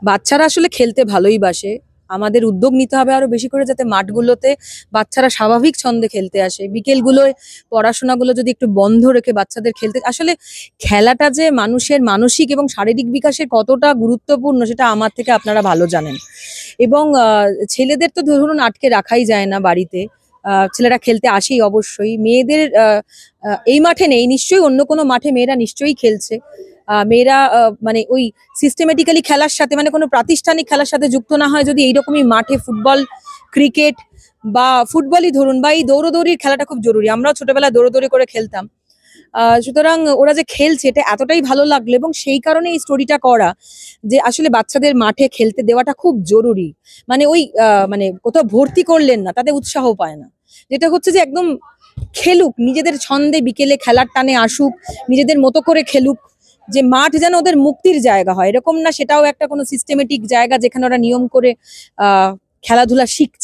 বাচ্চারা আসলে খেলতে ভালোই বাসে। আমাদের উদ্যোগ নিতে হবে আরো বেশি করে, যাতে মাঠগুলোতে বাচ্চারা স্বাভাবিক ছন্দে খেলতে আসে। বিকেলগুলোয় পড়াশোনাগুলো যদি একটু বন্ধ রেখে বাচ্চাদের খেলতে, আসলে খেলাটা যে মানুষের মানসিক এবং শারীরিক বিকাশের কতটা গুরুত্বপূর্ণ সেটা আমার থেকে আপনারা ভালো জানেন। এবং ছেলেদের তো ধরুন আটকে রাখাই যায় না বাড়িতে। ছেলেরা খেলতে আসেই অবশ্যই। মেয়েদের এই মাঠে নেই, নিশ্চয়ই অন্য কোনো মাঠে মেয়েরা নিশ্চয়ই খেলছে। মেয়েরা মানে ওই সিস্টেমেটিক্যালি খেলার সাথে, মানে কোনো প্রাতিষ্ঠানিক খেলার সাথে যুক্ত না হয়, যদি এইরকমই মাঠে ফুটবল, ক্রিকেট বা ফুটবলই ধরুন, বা এই দৌড়দৌড়ির খেলাটা খুব জরুরি। আমরাও ছোটবেলায় দৌড়দৌড়ি করে খেলতাম। সুতরাং ওরা যে খেলছে এটা এতটাই ভালো লাগলো, এবং সেই কারণে এই স্টোরিটা করা, যে আসলে বাচ্চাদের মাঠে খেলতে দেওয়াটা খুব জরুরি। মানে ওই মানে কোথাও ভর্তি করলেন না, তাতে উৎসাহ পায় না। যেটা হচ্ছে যে একদম খেলুক নিজেদের ছন্দে, বিকেলে খেলার টানে আসুক, নিজেদের মতো করে খেলুক। যে মাঠ যেন ওদের মুক্তির জায়গা হয়, এরকম না সেটাও একটা কোনো সিস্টেমেটিক জায়গা যেখানে ওরা নিয়ম করে খেলাধুলা শিখছে।